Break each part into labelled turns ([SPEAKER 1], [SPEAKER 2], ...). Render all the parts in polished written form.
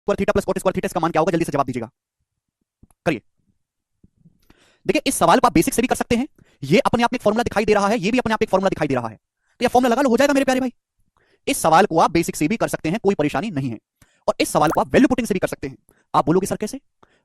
[SPEAKER 1] Square theta plus cot square theta, इसका मान क्या होगा? जल्दी से जवाब दीजिएगा, करिए। देखिए इस सवाल को आप बेसिक से भी कर सकते हैं, ये अपने आप में एक फॉर्मूला दिखाई दे रहा है, ये भी अपने आप एक फॉर्मूला दिखाई दे रहा है, तो ये फॉर्मूला लगा लो, हो जाएगा मेरे प्यारे भाई। इस सवाल को आप बेसिक से भी कर सकते हैं, कोई परेशानी नहीं है, और इस सवाल को आप वैल्यू पुटिंग से भी कर सकते हैं। आप बोलोगे सर कैसे?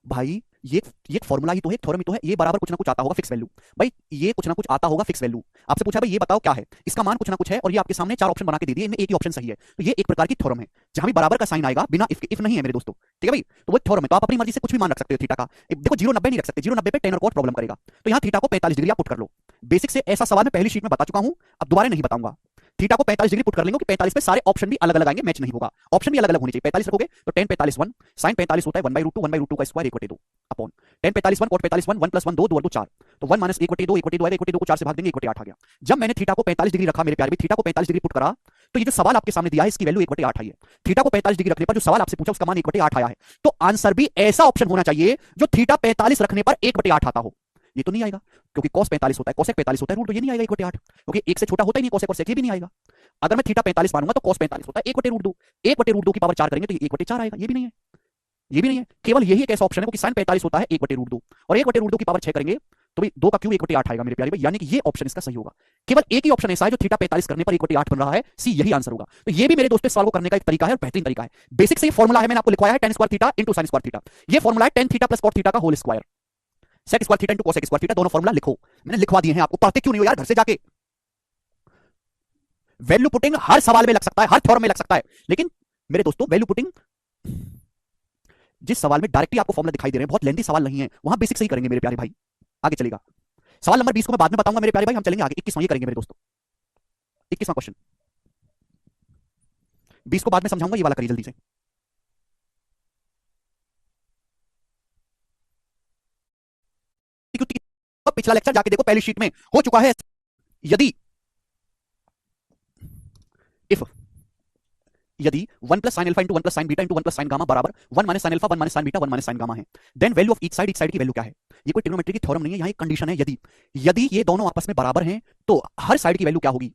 [SPEAKER 1] भाई ये फॉर्मूला ही तो है, थ्योरम ही तो है, ये बराबर कुछ ना कुछ आता होगा फिक्स वैल्यू। भाई ये कुछ ना कुछ आता होगा फिक्स वैल्यू, आपसे पूछा भाई ये बताओ क्या है, इसका मान कुछ ना कुछ है, और ये आपके सामने चार ऑप्शन बना के दे दिए, इनमें एक ही ऑप्शन सही है, तो ये एक प्रकार की थ्योरम है, जहां भी बराबर का साइन आएगा, बिना इफ नहीं है मेरे दोस्तों, ठीक है भाई, तो वो थ्योरम है, तो आप अपनी मर्जी से कुछ भी मान रख सकते हो थीटा का। देखो 0-90 नहीं रख सकते, 0-90 पे टेन और कॉट प्रॉब्लम करेगा, तो यहाँ थीटा को 45 डिग्री आप पुट कर लो। बेसिक से ऐसा सवाल मैं पहली शीट में बता चुका हूं, अब दोबारा नहीं बताऊंगा। थीटा को 45 डिग्री पुट कर लेंगे कि 45 पे सारे ऑप्शन भी अलग अलग आएंगे, मैच नहीं होगा, ऑप्शन भी अलग अलग होने चाहिए। 45 रखोगे तो tan 45 1, sin 45 होता है 1/√2 का स्क्वायर 1/2 अपॉन tan 45 1 cot 45 1 1 + 1 2 2 4, तो 1 - 1/2 1/2 आएगा, 1/2 को 4 से भाग देंगे 1/8 आ गया। जब मैंने थीटा को 45 डिग्री रखा मेरे प्यारे भी, थीटा को 45 डिग्री पुट करा, तो ये जो सवाल आपके सामने दिया है इसकी वैल्यू 1/8 आई है। थीटा को 45 डिग्री रखने पर जो सवाल आपसे पूछा उसका मान 1/8 आया है, तो आंसर भी ऐसा ऑप्शन होना चाहिए जो थीटा 45 रखने पर 1/8 आता हो। ये तो नहीं आएगा, क्योंकि cos 45 होता है, cosec 45 होता है, रूट तो ये नहीं आएगा 1/8, क्योंकि एक से छोटा होता ही नहीं cosec और sec, ये भी नहीं आएगा। अगर मैं थीटा 45 मानूंगा तो cos 45 होता है 1/√2, 1/√2 की पावर 4 करेंगे तो ये 1/4 आएगा, ये भी नहीं है, ये भी नहीं है। केवल यही एक ऐसा ऑप्शन है क्योंकि sin 45 होता है 1/√2, और 1/√2 की पावर 6 करेंगे तो भाई 2 का क्यूब 1/8 आएगा मेरे प्यारे भाई, यानी कि ये ऑप्शन इसका सही होगा। केवल एक ही ऑप्शन ऐसा है जो थीटा 45 करने पर 1/8 बन रहा है, सी यही आंसर होगा। तो ये भी मेरे दोस्तों सवाल को करने का एक तरीका है और बेहतरीन तरीका है। बेसिक से ये फॉर्मूला है, मैंने आपको लिखवाया है tan square theta into sin square theta, ये फॉर्मूला है tan theta plus cot theta का whole square, sec square theta into cosec square theta, दोनों फॉर्मूला लिखो, मैंने लिखवा दिए हैं आपको, पढ़ते क्यों नहीं हो यार घर से जाके। वैल्यू पुटिंग हर सवाल में लग सकता है, हर थ्योरम में लग सकता है, लेकिन मेरे दोस्तों वैल्यू पुटिंग जिस सवाल में डायरेक्टली आपको फॉर्मूला दिखाई दे रहे हैं, बहुत लेंथी सवाल नहीं है, वहां बेसिक से ही करेंगे मेरे प्यारे भाई। आगे चलेगा, सवाल नंबर 20 को मैं बाद में बताऊंगा मेरे प्यारे भाई, हम चलेंगे आगे 21वां ये करेंगे मेरे दोस्तों। 21वां क्वेश्चन, 20 को बाद में समझाऊंगा, ये वाला करिए जल्दी से। पिछला लेक्चर जाके देखो, पहली शीट में हो चुका है। यदि इफ यदि 1 + sin alpha * 1 + sin beta * 1 + sin gamma बराबर 1 - sin alpha 1 - sin beta 1 - sin gamma है, then value of each side की वैल्यू क्या है? ये कोई ट्रिग्नोमेट्री की थ्योरम नहीं है, यहां एक कंडीशन है, यदि ये दोनों आपस में बराबर हैं तो हर साइड की वैल्यू क्या होगी?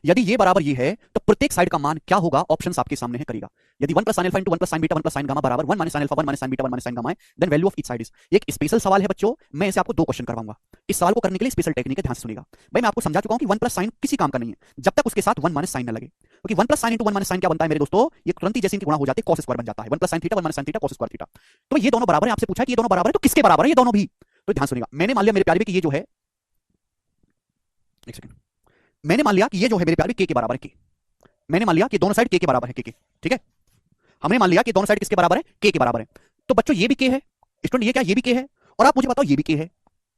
[SPEAKER 1] यदि ये बराबर ये है तो प्रत्येक साइड का मान क्या होगा? ऑप्शंस आपके सामने है, करेगा। यदि 1 + sin alpha * 1 + sin beta 1 + sin gamma बराबर 1 - sin alpha 1 - sin beta 1 - sin gamma है, then value of each side is. ये एक स्पेशल सवाल है बच्चों, मैं इसे आपको दो क्वेश्चन करवाऊंगा। इस सवाल को करने के लिए स्पेशल टेक्निक है, ध्यान से सुनिएगा भाई। मैं आपको समझा चुका हूं कि 1 + sin किसी काम का नहीं है जब तक उसके साथ 1 - sin न लगे, क्योंकि 1 + sin * 1 - sin क्या बनता है मेरे दोस्तों? ये तुरंत ही जैसे इनकी गुणा हो जाती है cos स्क्वायर बन जाता है, 1 + sin theta 1 - sin theta cos square theta. तो ये दोनों बराबर है, आपसे पूछा कि ये दोनों बराबर है तो किसके बराबर है ये दोनों भी? तो ध्यान सुनिएगा, मैंने मान लिया मेरे प्यारे भी कि ये जो है, एक सेकंड, मैंने मान लिया कि ये जो है मेरे प्यारे के बराबर है, के, मैंने मान लिया कि दोनों साइड के बराबर है, के, ठीक है। हमने मान लिया कि दोनों साइड किसके बराबर है? के बराबर है। तो बच्चों ये भी के है, स्टूडेंट ये क्या, ये भी के है, और आप मुझे बताओ ये भी के है,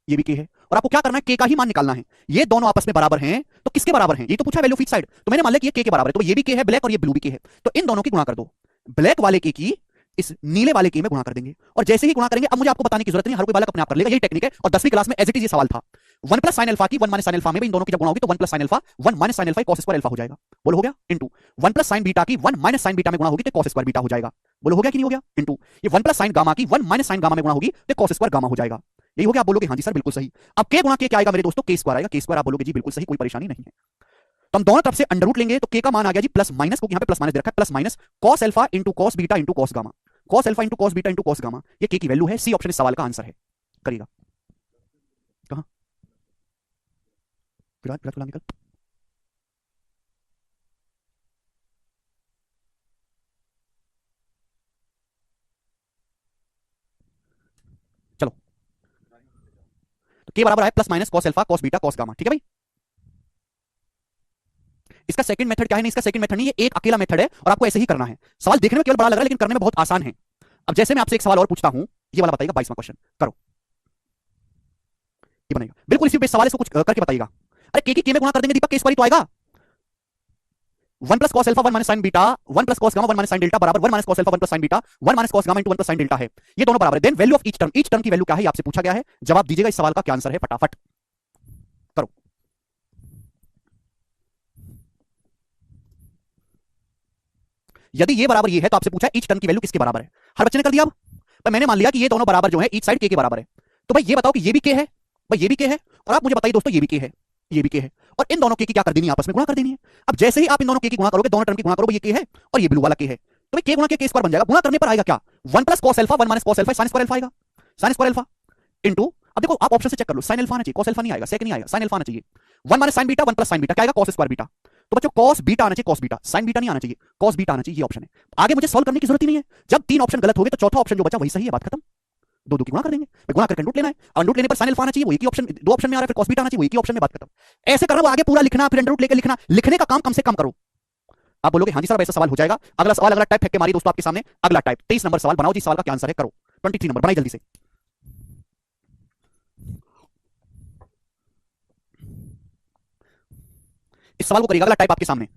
[SPEAKER 1] ये भी के है, और आपको क्या करना है? के का ही मान निकालना है। ये दोनों आपस में बराबर हैं तो किसके बराबर हैं? ये तो पूछा वैल्यू ऑफ ईच साइड, तो मैंने मान लिया कि ये के बराबर है, तो ये भी के है ब्लैक और ये ब्लू भी के है, तो इन दोनों की गुणा कर दो। ब्लैक वाले के की इस नीले वाले के में गुणा कर देंगे, और जैसे ही गुणा करेंगे, अब मुझे आपको बताने की जरूरत नहीं, हर कोई बालक अपने आप कर लेगा, यही टेक्निक है। और 10वीं क्लास में एज इट इज ये सवाल था। 1 + sin अल्फा की 1 - sin अल्फा में इन दोनों की जब गुणा होगी तो 1 + sin alpha 1 - sin alpha cos square alpha हो जाएगा, बोलो हो गया, इनटू 1 + sin बीटा की 1 - sin बीटा में गुणा होगी तो cos स्क्वायर बीटा हो जाएगा, बोलो हो गया कि नहीं हो गया, इनटू ये 1 + sin गामा की 1 - sin गामा में गुणा होगी तो cos स्क्वायर गामा हो जाएगा। यही हो गया, आप बोलोगे हाँ जी सर बिल्कुल सही। अब के गुणा के क्या आएगा मेरे दोस्तों? के स्क्वायर आएगा, के स्क्वायर आप बोलोगे जी बिल्कुल सही, कोई परेशानी नहीं है। तो हम दोनों तरफ से अंडर रूट लेंगे तो के का मान आ गया जी प्लस माइनस, क्योंकि यहां पे प्लस माइनस दे रखा है, plus minus cos alpha * cos beta * cos gamma, cos alpha * cos beta * cos gamma, ये के की वैल्यू है, सी ऑप्शन इस सवाल का आंसर है, करिएगा। कहां विराट निकल, चलो, तो के बराबर है plus minus cos alpha cos beta cos gamma, ठीक है भाई। इसका सेकंड मेथड क्या है? नहीं इसका सेकंड मेथड नहीं, ये एक अकेला मेथड है और आपको ऐसे ही करना है। सवाल देखने में केवल बड़ा लग रहा है लेकिन करने में बहुत आसान है। अब जैसे मैं आपसे एक सवाल और पूछता हूं, ये वाला बताइएगा, 22वां क्वेश्चन करो, ये बनेगा बिल्कुल इसी पे सवाल, इसको कुछ करके बताइएगा। अरे के में गुणा कर देंगे दीपक, के स्क्वायर तो आएगा। 1 + cos alpha 1 - sin beta 1 + cos gamma 1 - sin delta बराबर 1 - cos alpha 1 + sin beta 1 - cos gamma 1 + sin delta है, ये दोनों बराबर है। Then value of each term की वैल्यू क्या है आपसे पूछा गया है, जवाब दीजिएगा इस सवाल का क्या आंसर है, फटाफट करो। यदि ये बराबर ये है तो आपसे पूछा ईच टर्म की वैल्यू किसके बराबर है, हर बच्चे ने कर दिया। अब मैंने मान लिया कि ये दोनों बराबर जो है ईच साइड के बराबर है, तो भाई ये बताओ कि ये भी के है, भाई ये भी के है, और आप मुझे बताइए दोस्तों ये भी के है, ये भी के है, और इन दोनों के की क्या कर देनी है? आपस में गुणा कर देनी है। अब जैसे ही आप इन दोनों के की गुणा करोगे, दोनों टर्म की गुणा करोगे, ये के है और ये ब्लू वाला के है, तो के गुणा के स्क्वायर बन जाएगा, गुणा करने पर आएगा क्या, 1 plus cos alpha 1 minus cos alpha, sine square alpha आएगा, साइन स्क्वायर अल्फा इंटू, अब देखो आप ऑप्शन से चेक कर लो, साइन अल्फा आना चाहिए, कॉस अल्फा नहीं आएगा, सेक नहीं आएगा, साइन अल्फा आना चाहिए, 1 minus sign beta 1 plus sign beta क्या आएगा, कॉस स्क्वायर बीटा। तो बच्चों कॉस बीटा आना चाहिए, कॉस बीटा, साइन बीटा नहीं आना चाहिए, कॉस बीटा आना चाहिए, ये ऑप्शन है। आगे मुझे सॉल्व करने की जरूरत ही नहीं है, जब 3 ऑप्शन गलत हो गए तो चौथा ऑप्शन जो बचा वही सही है, बात खत्म। दो दो की गुणा कर देंगे, गुणा करके रूट लेना है, और रूट लेने पर साइन अल्फा आना चाहिए, वो एक ही ऑप्शन, दो ऑप्शन में आ रहा है, फिर कॉस बीटा आना चाहिए, वो एक ही ऑप्शन में, बात खत्म। ऐसे करना, वो आगे पूरा लिखना, फिर अंडर रूट लेकर लिखना, लिखने का काम कम से कम करो। आप बोलोगे हाँ जी सर ऐसा सवाल हो जाएगा, अगला सवाल, अगला टाइप फेंक के मारिए दोस्तों आपके सामने, अगला टाइप 23 नंबर सवाल बनाओ जी, सवाल का क्या आंसर है, करो 23 नंबर बनाइए जल्दी से। इस सवाल को करिएगा, अगला टाइप आपके सामने।